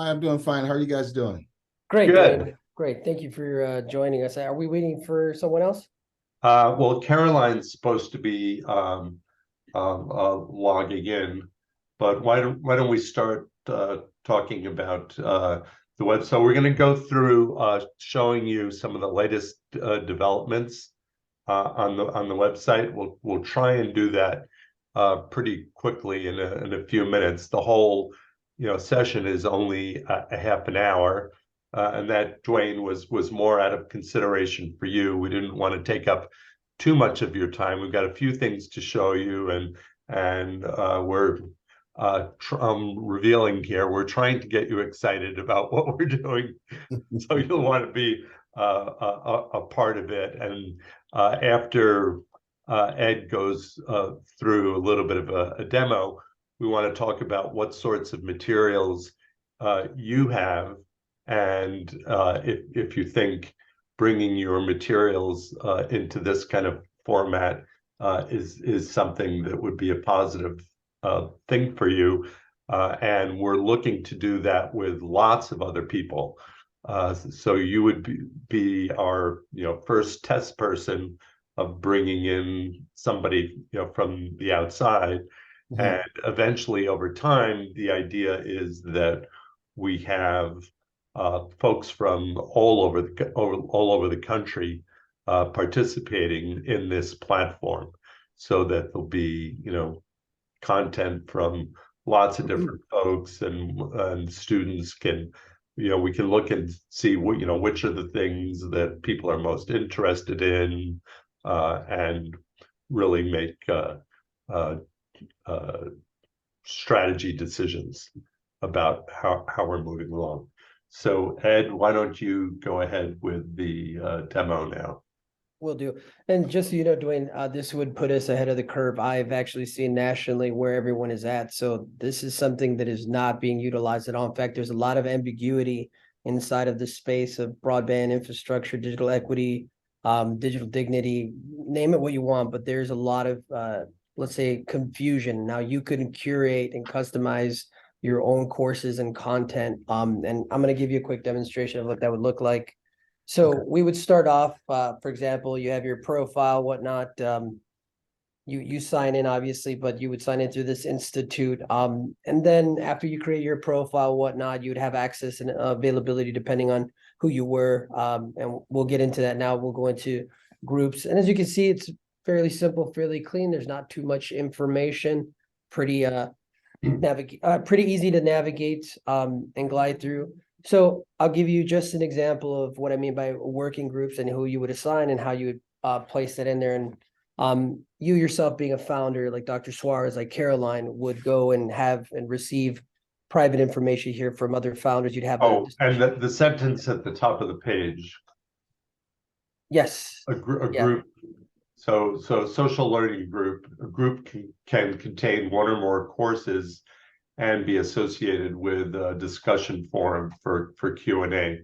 Hi, I'm doing fine. How are you guys doing? Great, Good. Dwayne. Great. Thank you for joining us. Are we waiting for someone else? Well, Caroline's supposed to be logging in, but why don't we start talking about the web? So we're going to go through showing you some of the latest developments on the website. We'll try and do that pretty quickly in a few minutes. The whole session is only a half an hour. And that, Dwayne, was more out of consideration for you. We didn't want to take up too much of your time. We've got a few things to show you, and we're revealing here. We're trying to get you excited about what we're doing, so you'll want to be a part of it. And after Ed goes through a little bit of a demo, we want to talk about what sorts of materials you have. And if you think bringing your materials into this kind of format is something that would be a positive thing for you, and we're looking to do that with lots of other people. So you would be our first test person of bringing in somebody from the outside, and eventually over time the idea is that we have folks from all over the country participating in this platform, so that there'll be content from lots of different folks, and students can we can look and see what which are the things that people are most interested in, and really make strategy decisions about how we're moving along. So Ed, why don't you go ahead with the demo now? Will do. And just so you know, Dwayne, this would put us ahead of the curve. I've actually seen nationally where everyone is at. So this is something that is not being utilized at all. In fact, there's a lot of ambiguity inside of the space of broadband infrastructure, digital equity, digital dignity, name it what you want, but there's a lot of, let's say, confusion. Now you can curate and customize your own courses and content. And I'm going to give you a quick demonstration of what that would look like. So we would start off, for example, you have your profile, whatnot. You sign in, obviously, but you would sign in through this institute. And then after you create your profile, whatnot, you'd have access and availability depending on who you were. And we'll get into that now. We'll go into groups. And as you can see, it's fairly simple, fairly clean. There's not too much information. Pretty easy to navigate and glide through. So I'll give you just an example of what I mean by working groups and who you would assign and how you would place that in there. And you yourself being a founder, like Dr. Suarez, like Caroline, would go and have and receive private information here from other founders. You'd have and the sentence at the top of the page. Yes. A group. So social learning group. A group can contain one or more courses and be associated with a discussion forum for Q&A.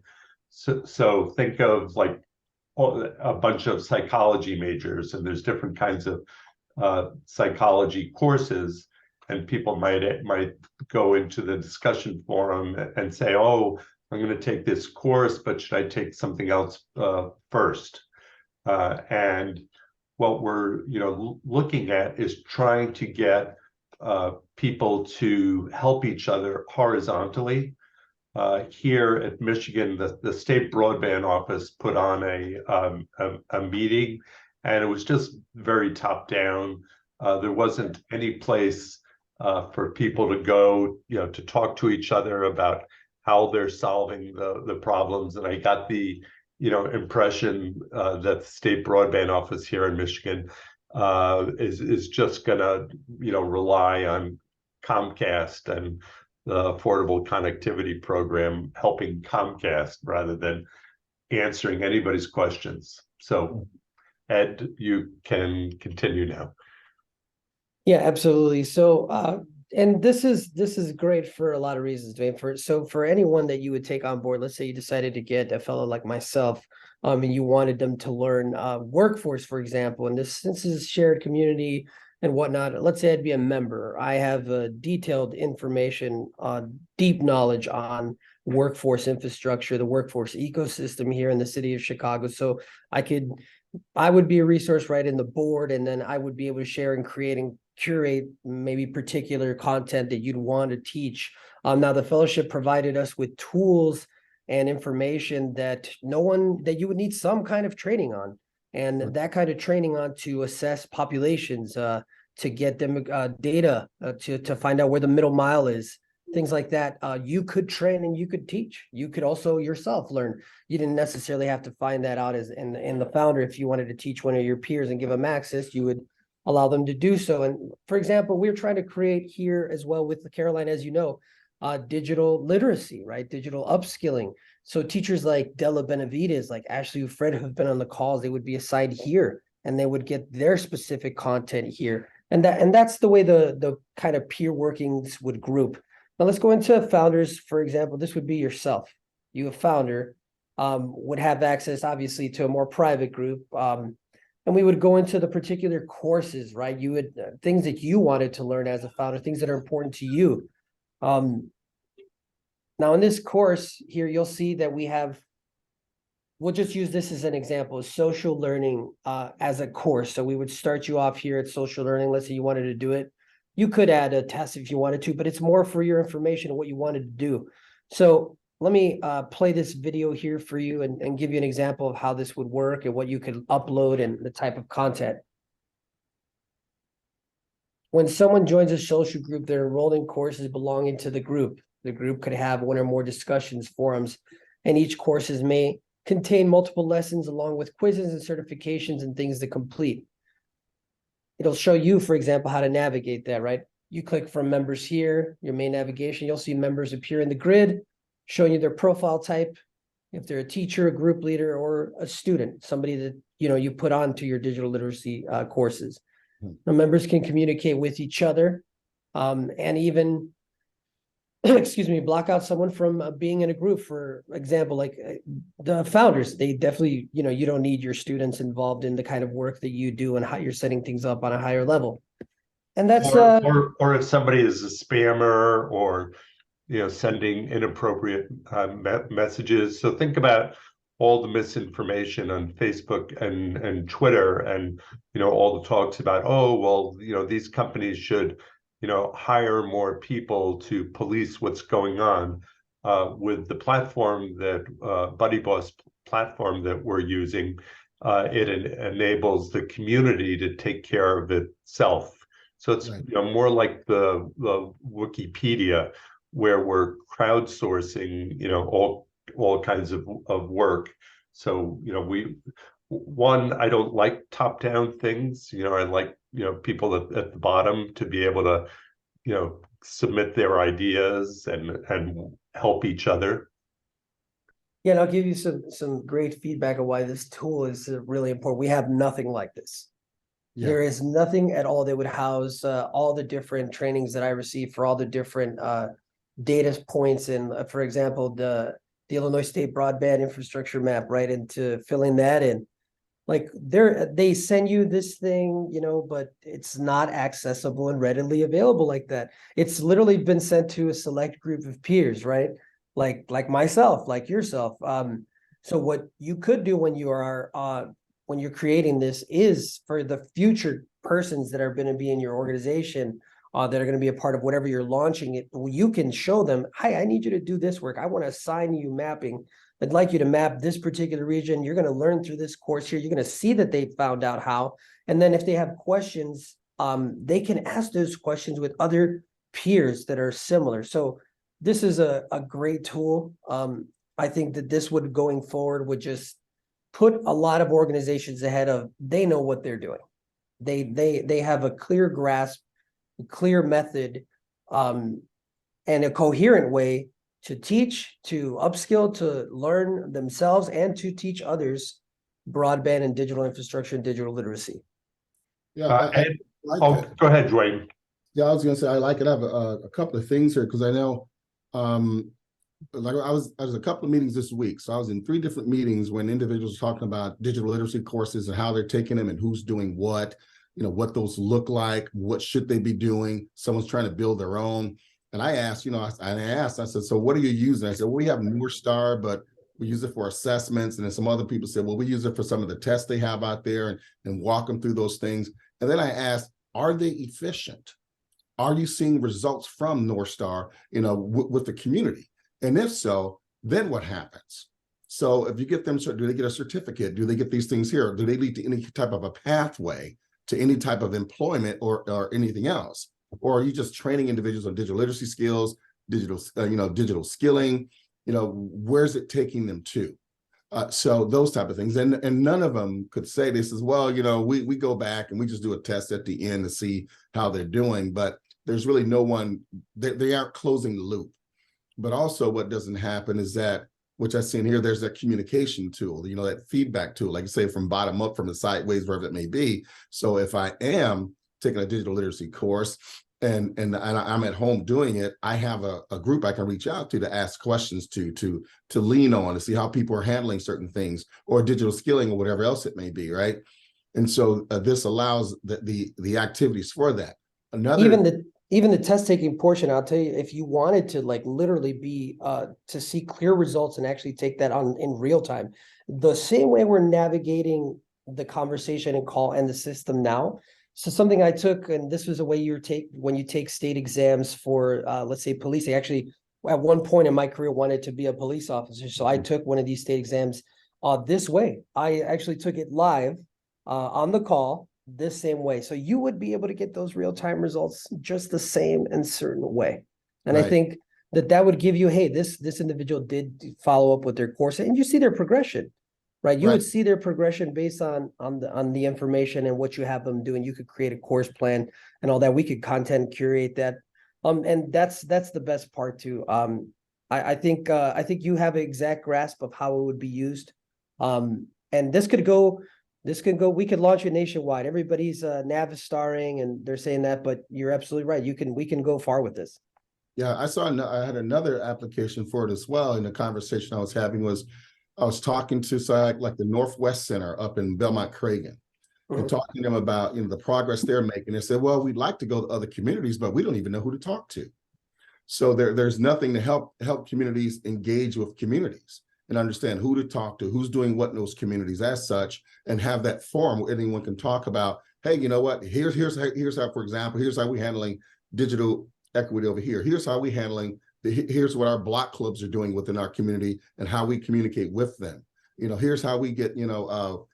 So think of like a bunch of psychology majors, and there's different kinds of psychology courses, and people might go into the discussion forum and say, oh, I'm going to take this course, but should I take something else first? And what we're looking at is trying to get people to help each other horizontally. Here at Michigan, the state broadband office put on a meeting, and it was just very top down. There wasn't any place for people to go, to talk to each other about how they're solving the problems. And I got the impression that the state broadband office here in Michigan is just gonna rely on Comcast and the Affordable Connectivity Program helping Comcast rather than answering anybody's questions. So Ed, you can continue now. Yeah, absolutely. So and this is great for a lot of reasons, Dwayne. For anyone that you would take on board, let's say you decided to get a fellow like myself, and you wanted them to learn workforce, for example, and since this is shared community, and whatnot. Let's say I'd be a member. I have detailed information, deep knowledge on workforce infrastructure, the workforce ecosystem here in the city of Chicago. So I would be a resource right in the board, and then I would be able to share and create and curate maybe particular content that you'd want to teach. Now the fellowship provided us with tools and information that you would need some kind of training on. And that kind of training on to assess populations, to get them data, to find out where the middle mile is, things like that. You could train and you could teach. You could also yourself learn. You didn't necessarily have to find that out as in the founder. If you wanted to teach one of your peers and give them access, you would allow them to do so. And for example, we're trying to create here as well with Caroline, as you know, digital literacy, right? Digital upskilling. So teachers like Della Benavides, like Ashley Ufred, who've been on the calls, they would be assigned here and they would get their specific content here. And that's the way the kind of peer workings would group. Now let's go into founders. For example, this would be yourself. You, a founder, would have access obviously to a more private group. And we would go into the particular courses, right? You would things that you wanted to learn as a founder, things that are important to you. Now in this course here, you'll see that we'll just use this as an example, social learning as a course. So we would start you off here at social learning. Let's say you wanted to do it. You could add a test if you wanted to, but it's more for your information and what you wanted to do. So let me play this video here for you and give you an example of how this would work and what you could upload and the type of content. When someone joins a social group, they're enrolled in courses belonging to the group. The group could have one or more discussions, forums, and each courses may contain multiple lessons along with quizzes and certifications and things to complete. It'll show you, for example, how to navigate that, right? You click from members here, your main navigation, you'll see members appear in the grid, showing you their profile type, if they're a teacher, a group leader, or a student, somebody that you put onto your digital literacy courses. The members can communicate with each other, and even excuse me, block out someone from being in a group. For example, like the founders, they definitely, you don't need your students involved in the kind of work that you do and how you're setting things up on a higher level. And that's or if somebody is a spammer or sending inappropriate messages. So think about all the misinformation on Facebook and Twitter, and all the talks about, oh well, these companies should hire more people to police what's going on. With the platform that Buddy Boss platform that we're using, it enables the community to take care of itself. So it's Right. More like the Wikipedia, where we're crowdsourcing all kinds of work. So I don't like top-down things. I like people at the bottom to be able to submit their ideas and help each other. Yeah, and I'll give you some great feedback on why this tool is really important. We have nothing like this. Yeah. There is nothing at all that would house all the different trainings that I received for all the different data points. And for example, the Illinois State Broadband Infrastructure Map, right? And to filling that in. Like they send you this thing, but it's not accessible and readily available like that. It's literally been sent to a select group of peers, right? Like myself, like yourself. So what you could do when you're creating this is for the future persons that are going to be in your organization, that are going to be a part of whatever you're launching it, you can show them, hi, I need you to do this work. I want to assign you mapping. I'd like you to map this particular region. You're going to learn through this course here. You're going to see that they found out how. And then if they have questions, they can ask those questions with other peers that are similar. So this is a great tool. I think that this would, going forward, would just put a lot of organizations ahead of, they know what they're doing. They have a clear grasp, a clear method, and a coherent way to teach, to upskill, to learn themselves, and to teach others broadband and digital infrastructure and digital literacy. Yeah, I like that. Go ahead, Dwayne. Yeah, I was going to say I like it. I have a couple of things here because I know, like I was a couple of meetings this week, so I was in 3 different meetings when individuals were talking about digital literacy courses and how they're taking them and who's doing what. what those look like, what should they be doing. Someone's trying to build their own. And I asked, I said, so what are you using? I said, well, we have North Star, but we use it for assessments. And then some other people said, well, we use it for some of the tests they have out there, and walk them through those things. And then I asked, are they efficient? Are you seeing results from North Star, with the community? And if so, then what happens? So if you get them, do they get a certificate? Do they get these things here? Do they lead to any type of a pathway to any type of employment or anything else? Or are you just training individuals on digital literacy skills, digital skilling? Where's it taking them to? So those type of things, and none of them could say this as well. We go back and we just do a test at the end to see how they're doing, but there's really no one. They aren't closing the loop. But also, what doesn't happen is that, which I've seen here, there's that communication tool, that feedback tool, like you say, from bottom up, from the sideways, wherever it may be. So if I am taking a digital literacy course and I'm at home doing it, I have a group I can reach out to ask questions to lean on, to see how people are handling certain things, or digital skilling, or whatever else it may be, right? And so this allows the activities for that. Even the test taking portion, I'll tell you, if you wanted to literally be to see clear results and actually take that on in real time, the same way we're navigating the conversation and call and the system now. So something I took, and this was a way when you take state exams for let's say policing. Actually, at one point in my career, wanted to be a police officer, so I took one of these state exams this way. I actually took it live on the call, this same way. So you would be able to get those real-time results just the same and certain way. And Right. I think that would give you, hey, this individual did follow up with their course, and you see their progression, right? You Right. would see their progression based on the information and what you have them doing. You could create a course plan and all that. We could content curate that. And that's the best part too. I think you have an exact grasp of how it would be used. And this could go, we could launch it nationwide. Everybody's Navistarring and they're saying that, but you're absolutely right. We can go far with this. Yeah, I had another application for it as well. And the conversation I was having was, I was talking to like the Northwest Center up in Belmont Cragen, and talking to them about the progress they're making. They said, well, we'd like to go to other communities, but we don't even know who to talk to. So there's nothing to help communities engage with communities and understand who to talk to, who's doing what in those communities as such, and have that forum where anyone can talk about, hey, you know what, here's how, for example, here's how we're handling digital equity over here. Here's how we're handling, here's what our block clubs are doing within our community and how we communicate with them. Here's how we get,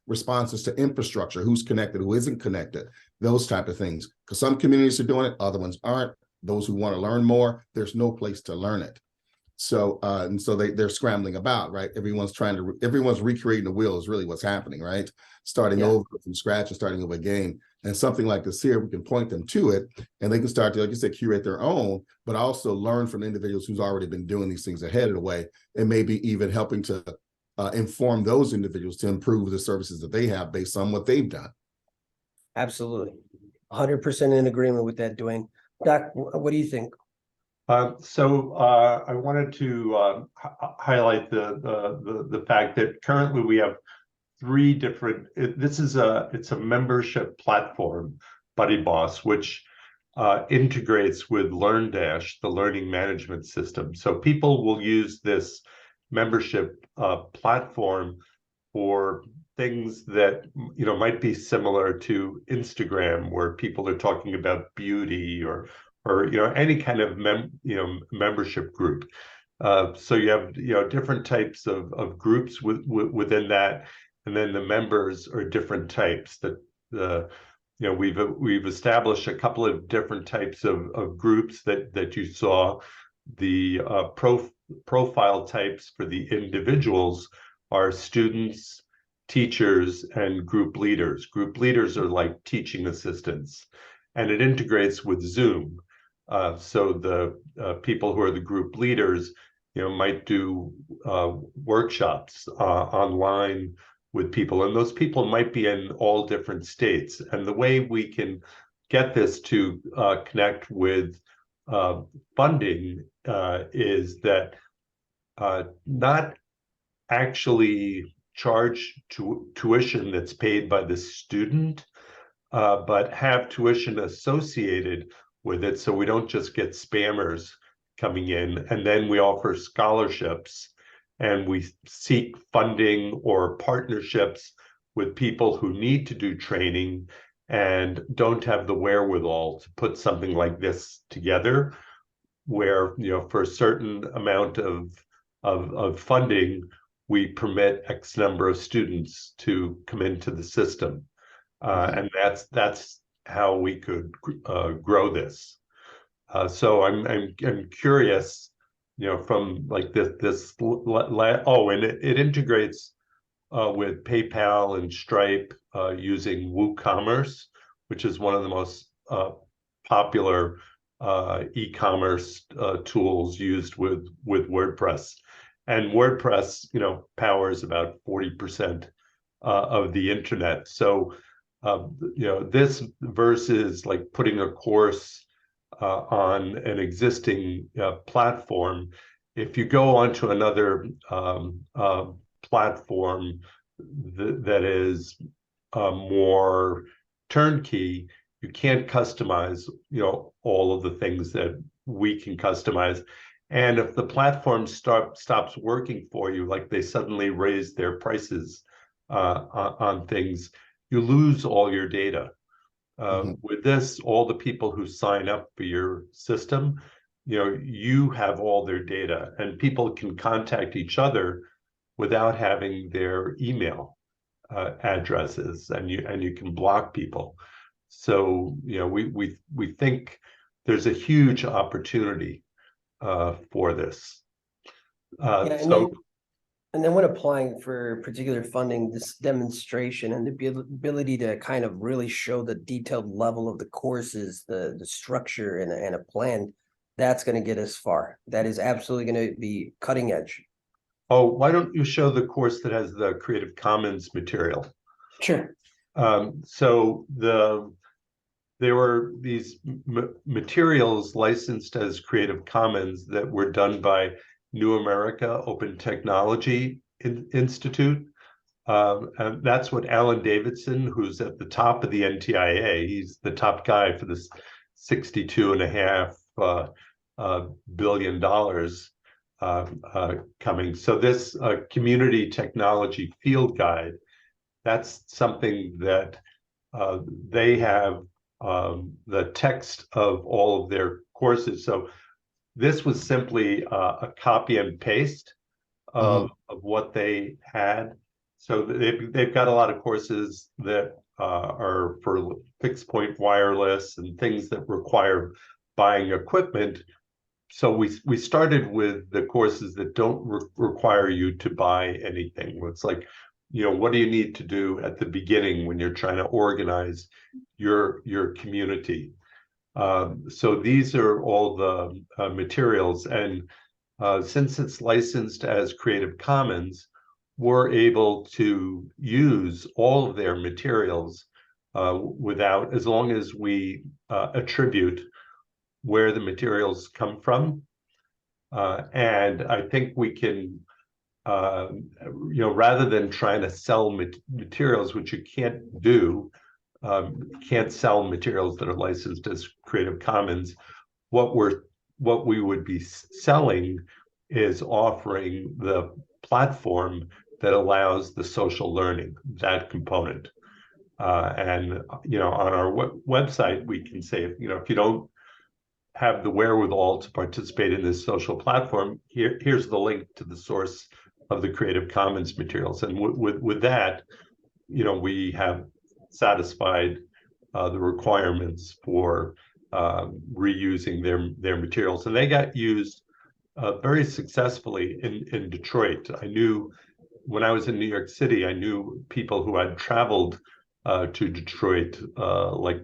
responses to infrastructure, who's connected, who isn't connected, those type of things. Because some communities are doing it, other ones aren't. Those who want to learn more, there's no place to learn it. So and so they're scrambling about, right? Everyone's recreating the wheel is really what's happening, right? Starting over from scratch and starting over again. And something like this here, we can point them to it, and they can start to, like you said, curate their own, but also learn from individuals who's already been doing these things ahead of the way, and maybe even helping to inform those individuals to improve the services that they have based on what they've done. Absolutely. 100% in agreement with that, Dwayne. Doc, what do you think? So I wanted to highlight the fact that currently we have three different. It's a membership platform, Buddy Boss, which integrates with LearnDash, the learning management system. So people will use this membership platform for things that might be similar to Instagram, where people are talking about beauty or any kind of membership group. So you have different types of groups within that, and then the members are different types. We've established a couple of different types of groups that you saw. The profile types for the individuals are students, teachers, and group leaders. Group leaders are like teaching assistants, and it integrates with Zoom. So the people who are the group leaders, might do workshops online with people, and those people might be in all different states. And the way we can get this to connect with funding is that not actually charge tuition that's paid by the student, but have tuition associated with it, so we don't just get spammers coming in. And then we offer scholarships, and we seek funding or partnerships with people who need to do training and don't have the wherewithal to put something like this together, where, for a certain amount of funding, we permit X number of students to come into the system. And that's how we could grow this. So I'm curious, from like this. And it integrates with PayPal and Stripe, using WooCommerce, which is one of the most popular e-commerce tools used with WordPress. And WordPress, powers about 40% of the internet. So, this versus like putting a course on an existing platform. If you go onto another platform that is more turnkey, you can't customize, all of the things that we can customize. And if the platform stops working for you, like they suddenly raise their prices on things, you lose all your data. With this, all the people who sign up for your system, you have all their data, and people can contact each other without having their email addresses, and you can block people. So, we think there's a huge opportunity for this. And then when applying for particular funding, this demonstration and the ability to kind of really show the detailed level of the courses, the structure and a plan, that's going to get us far. That is absolutely going to be cutting edge. Oh, why don't you show the course that has the Creative Commons material? Sure. So there were these materials licensed as Creative Commons that were done by New America Open Technology Institute. And that's what Alan Davidson, who's at the top of the NTIA, he's the top guy for this $62.5 billion coming. So this community technology field guide, that's something that they have the text of all of their courses. So this was simply a copy and paste of what they had. So they've got a lot of courses that are for fixed point wireless and things that require buying equipment. So we started with the courses that don't require you to buy anything. It's like, what do you need to do at the beginning when you're trying to organize your community? So these are all the materials, and since it's licensed as Creative Commons, we're able to use all of their materials without, as long as we attribute where the materials come from. And I think we can, rather than trying to sell materials, which you can't do, can't sell materials that are licensed as Creative Commons. What we would be selling is offering the platform that allows the social learning, that component. And on our website, we can say, if you don't have the wherewithal to participate in this social platform, here's the link to the source of the Creative Commons materials. And with that, we have satisfied the requirements for reusing their materials, and they got used very successfully in Detroit. I knew when I was in New York City, I knew people who had traveled to Detroit like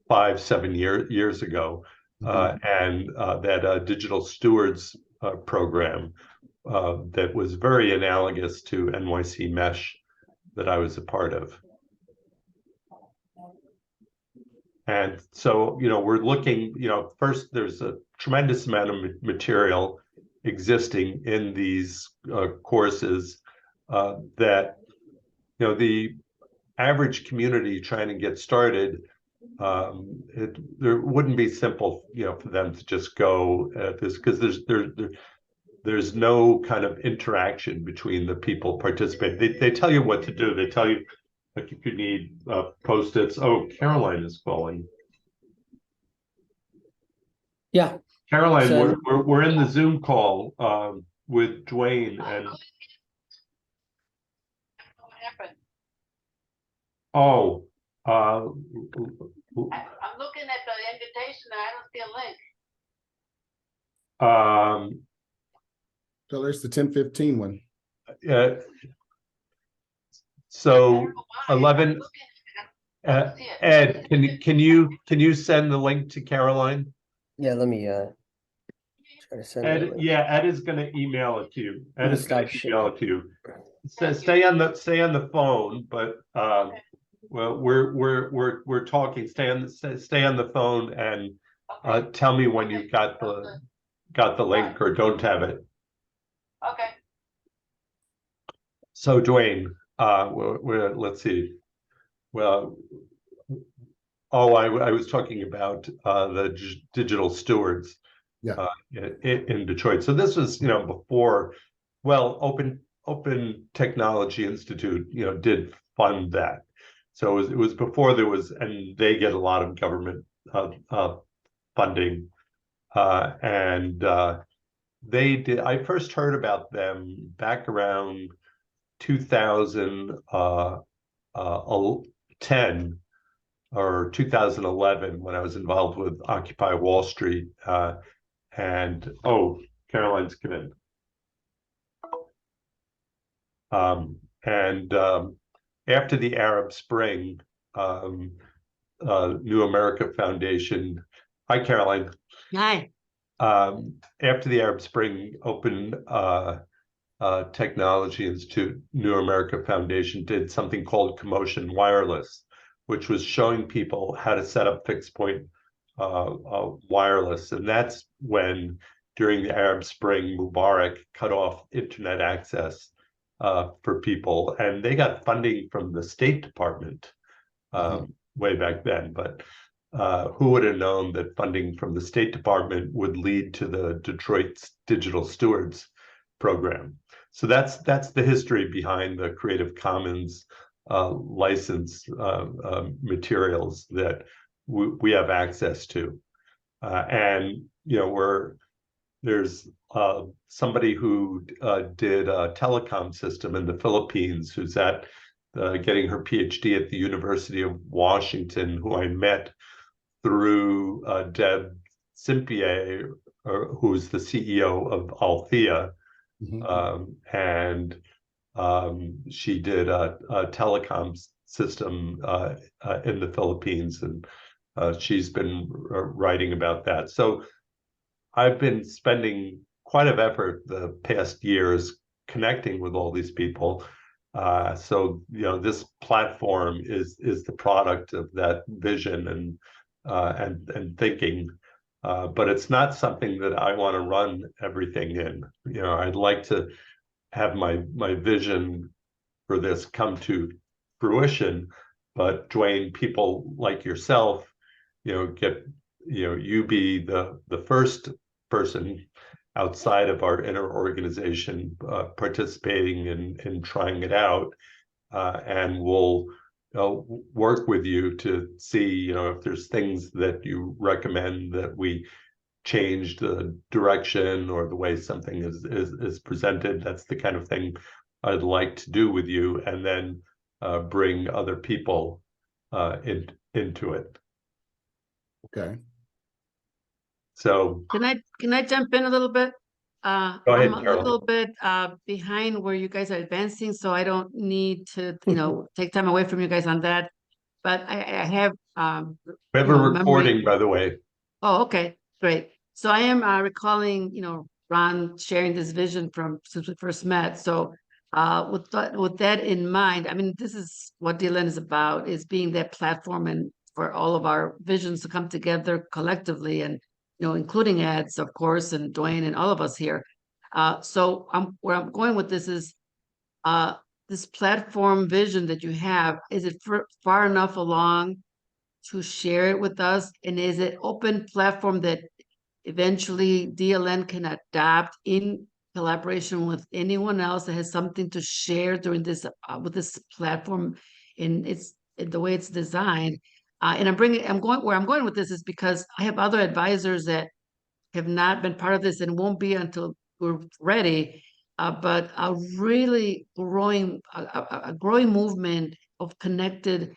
5-7 years ago, and that digital stewards program that was very analogous to NYC Mesh that I was a part of. And so, we're looking, first, there's a tremendous amount of material existing in these courses that, the average community trying to get started, there wouldn't be simple, for them to just go at this, because there's no kind of interaction between the people participating. They tell you what to do. They tell you, like, if you need Post-its. Oh, Caroline is calling. Yeah. Caroline, So- we're in the Zoom call with Dwayne and. Oh, I'm looking at the invitation and I don't see a link. So there's the 10:15 one. So 11. Ed, can you send the link to Caroline? Yeah, let me try to send Ed, it. yeah, Ed is going to email it to you. Ed is going to Stop email it to you. Stay on the phone, but well, we're talking. Stay on the phone and tell me when you've got the link or don't have it. Okay. So Dwayne, let's see. Well, I was talking about the digital stewards. Yeah. In Detroit. So this was, before, well, Open Technology Institute, did fund that. So it was before there was, and they get a lot of government funding, and they did. I first heard about them back around 2010 or 2011 when I was involved with Occupy Wall Street. And Caroline's come in. After the Arab Spring, New America Foundation. Hi, Caroline. Hi. After the Arab Spring, Open Technology Institute, New America Foundation did something called Commotion Wireless, which was showing people how to set up fixed point wireless. And that's when, during the Arab Spring, Mubarak cut off internet access for people. And they got funding from the State Department way back then. But who would have known that funding from the State Department would lead to the Detroit Digital Stewards program? So that's the history behind the Creative Commons license materials that we have access to. And, there's somebody who did a telecom system in the Philippines who's getting her PhD at the University of Washington, who I met through Deb Simpier, who's the CEO of Althea. And she did a telecom system in the Philippines, and she's been writing about that. So I've been spending quite an effort the past years connecting with all these people. So this platform is the product of that vision and thinking. But it's not something that I want to run everything in. I'd like to have my vision for this come to fruition, but Dwayne, people like yourself, you be the first person outside of our inner organization participating in trying it out, and we'll work with you to see if there's things that you recommend that we change the direction or the way something is presented. That's the kind of thing I'd like to do with you, and then bring other people into it. Okay. So Can I jump in a little bit? Go ahead, I'm a Caroline. little bit behind where you guys are advancing, so I don't need to, take time away from you guys on that. But I have We have a recording, by the way. Oh, okay, great. So I am recalling, Ron sharing this vision from since we first met. So with that in mind, I mean, this is what DLN is about, is being that platform and for all of our visions to come together collectively, and including Ed's, of course, and Dwayne and all of us here. So where I'm going with this is this platform vision that you have, is it far enough along to share it with us? And is it open platform that eventually DLN can adopt in collaboration with anyone else that has something to share during this with this platform in the way it's designed? And I'm going with this is because I have other advisors that have not been part of this and won't be until we're ready. But a really growing movement of connected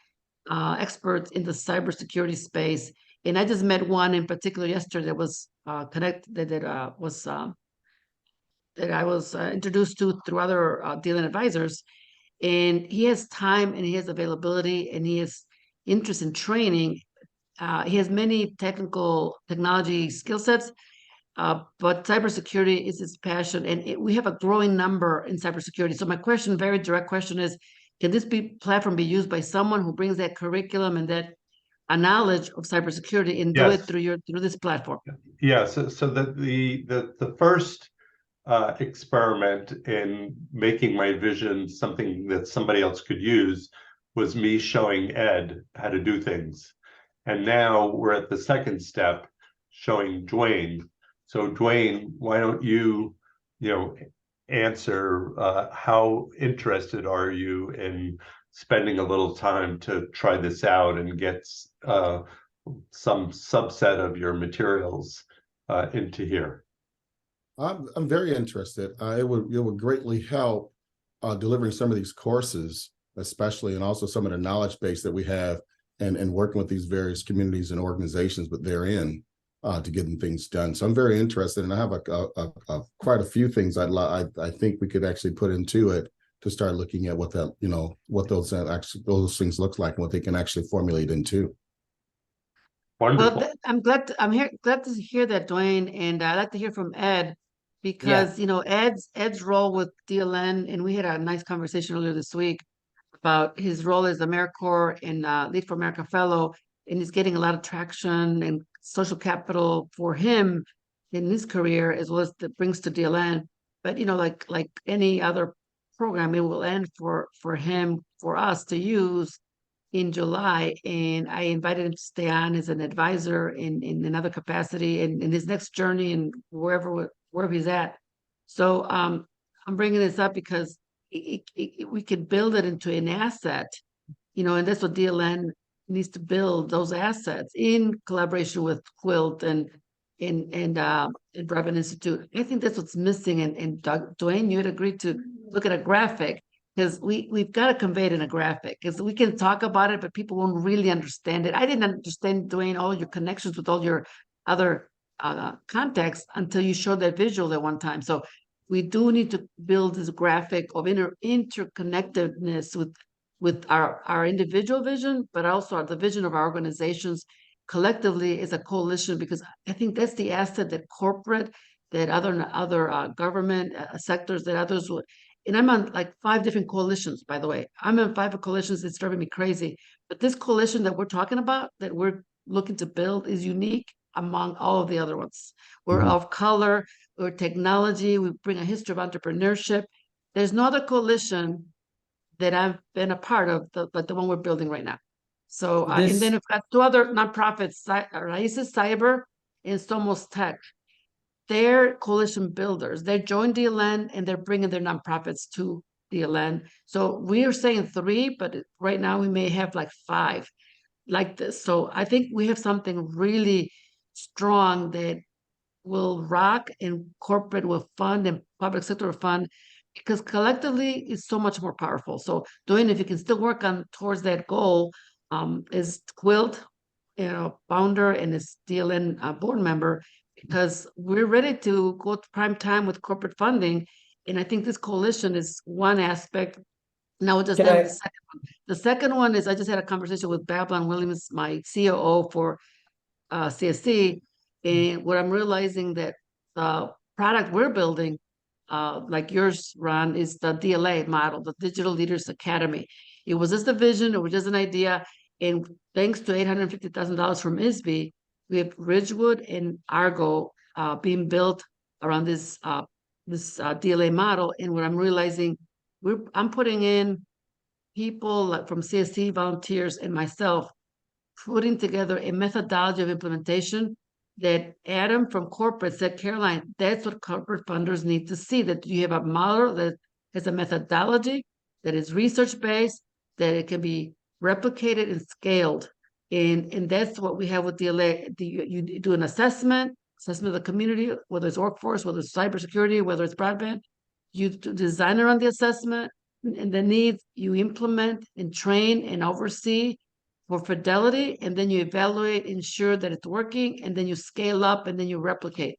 experts in the cybersecurity space. And I just met one in particular yesterday that was that I was introduced to through other DLN advisors. And he has time and he has availability and he has interest in training. He has many technology skill sets, but cybersecurity is his passion, and we have a growing number in cybersecurity. So my question, very direct question, is: can this platform be used by someone who brings that curriculum and that a knowledge of cybersecurity and do it through this platform? Yeah. So the first experiment in making my vision something that somebody else could use was me showing Ed how to do things, and now we're at the second step, showing Dwayne. So Dwayne, why don't you answer how interested are you in spending a little time to try this out and get some subset of your materials into here? I'm very interested. It would greatly help delivering some of these courses, especially, and also some of the knowledge base that we have, and working with these various communities and organizations, but therein to getting things done. So I'm very interested, and I have quite a few things I think we could actually put into it to start looking at what those things look like and what they can actually formulate into. Wonderful. Well, I'm glad to hear that, Dwayne, and I'd like to hear from Ed, because Ed's role with DLN, and we had a nice conversation earlier this week about his role as AmeriCorps and Lead for America Fellow, and he's getting a lot of traction and social capital for him in his career, as well as that brings to DLN. But like any other program, it will end for us to use in July, and I invited him to stay on as an advisor in another capacity in his next journey and wherever he's at. So I'm bringing this up because we could build it into an asset, and that's what DLN needs to build, those assets in collaboration with Quilt and Broadband Institute. I think that's what's missing. And Dwayne, you had agreed to look at a graphic, because we've got to convey it in a graphic, because we can talk about it, but people won't really understand it. I didn't understand, Dwayne, all your connections with all your other contacts until you showed that visual at one time. So we do need to build this graphic of interconnectedness with our individual vision, but also the vision of our organizations collectively as a coalition, because I think that's the asset that corporate, that other government sectors, that others would. And I'm on like 5 different coalitions, by the way. I'm on 5 coalitions. It's driving me crazy. But this coalition that we're talking about, that we're looking to build, is unique among all of the other ones. We're of color, we're technology, we bring a history of entrepreneurship. There's no other coalition that I've been a part of but the one we're building right now. So, and then we've got 2 other nonprofits, Raíces Cyber and Somos Tech. They're coalition builders. They joined DLN and they're bringing their nonprofits to DLN. So we are saying 3, but right now we may have like 5 like this. So I think we have something really strong that will rock, and corporate will fund and public sector will fund, because collectively it's so much more powerful. So Dwayne, if you can still work on towards that goal, is Quilt, founder and is DLN board member, because we're ready to go to prime time with corporate funding. And I think this coalition is one aspect. Now we'll just end with the second one. The second one is, I just had a conversation with Babylon Williams, my COO for CSC, and what I'm realizing that the product we're building, like yours, Ron, is the DLA model, the Digital Leaders Academy. It was just a vision, it was just an idea, and thanks to $850,000 from ISB, we have Ridgewood and Argo being built around this DLA model. And what I'm realizing, I'm putting in people like from CSC volunteers and myself, putting together a methodology of implementation that Adam from corporate said, Caroline, that's what corporate funders need to see, that you have a model that has a methodology that is research-based, that it can be replicated and scaled. And that's what we have with DLA. You do an assessment of the community, whether it's workforce, whether it's cybersecurity, whether it's broadband. You design around the assessment and the needs, you implement and train and oversee for fidelity, and then you evaluate, ensure that it's working, and then you scale up, and then you replicate.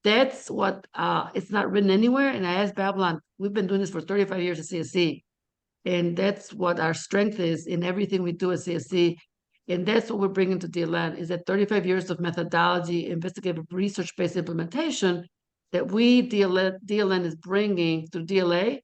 That's what, it's not written anywhere. And I asked Babylon, we've been doing this for 35 years at CSC, and that's what our strength is in everything we do at CSC. And that's what we're bringing to DLN, is that 35 years of methodology, investigative research-based implementation that DLN is bringing through DLA.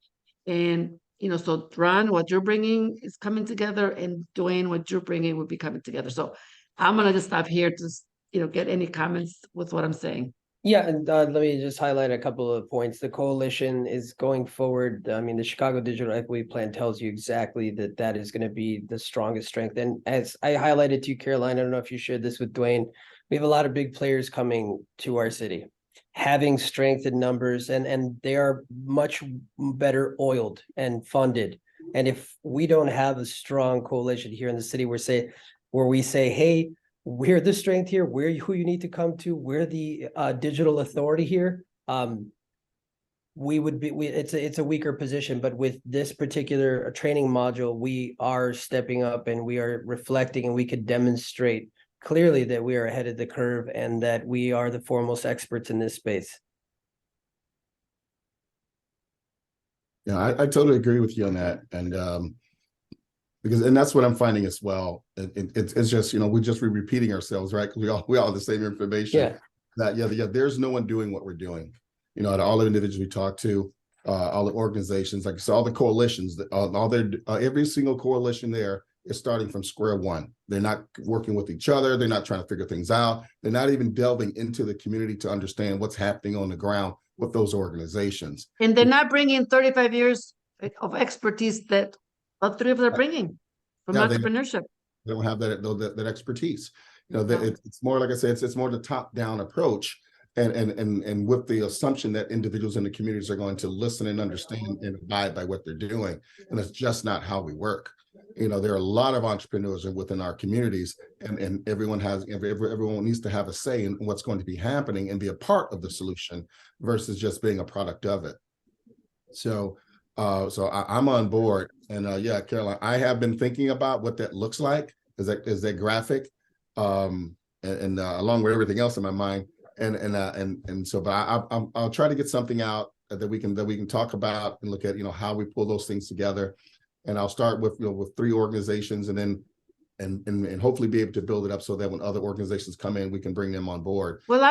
And so Ron, what you're bringing is coming together, and Dwayne, what you're bringing will be coming together. So I'm gonna just stop here to get any comments with what I'm saying. Yeah, and let me just highlight a couple of points. The coalition is going forward. I mean, the Chicago Digital Equity Plan tells you exactly that is going to be the strongest strength. And as I highlighted to you, Caroline, I don't know if you shared this with Dwayne, we have a lot of big players coming to our city, having strength in numbers, and they are much better oiled and funded. And if we don't have a strong coalition here in the city where we say, hey, we're the strength here, we're who you need to come to, we're the digital authority here, it's a weaker position. But with this particular training module, we are stepping up and we are reflecting, and we could demonstrate clearly that we are ahead of the curve and that we are the foremost experts in this space. Yeah, I totally agree with you on that. And and that's what I'm finding as well. It's just, we just be repeating ourselves, right? Because we all have the same information. Yeah. That there's no one doing what we're doing. All the individuals we talk to, all the organizations, like all the coalitions, every single coalition there is starting from square one. They're not working with each other. They're not trying to figure things out. They're not even delving into the community to understand what's happening on the ground with those organizations. And they're not bringing 35 years of expertise that all three of them are bringing from entrepreneurship. They don't have that expertise. It's more, like I said, it's more the top-down approach, and with the assumption that individuals in the communities are going to listen and understand and abide by what they're doing. And it's just not how we work. There are a lot of entrepreneurs within our communities, and everyone needs to have a say in what's going to be happening and be a part of the solution versus just being a product of it. So I'm on board. And yeah, Caroline, I have been thinking about what that looks like. Is that graphic, and along with everything else in my mind. But I'll try to get something out that we can talk about and look at how we pull those things together. And I'll start with with 3 organizations, and then and hopefully be able to build it up so that when other organizations come in, we can bring them on board. Well,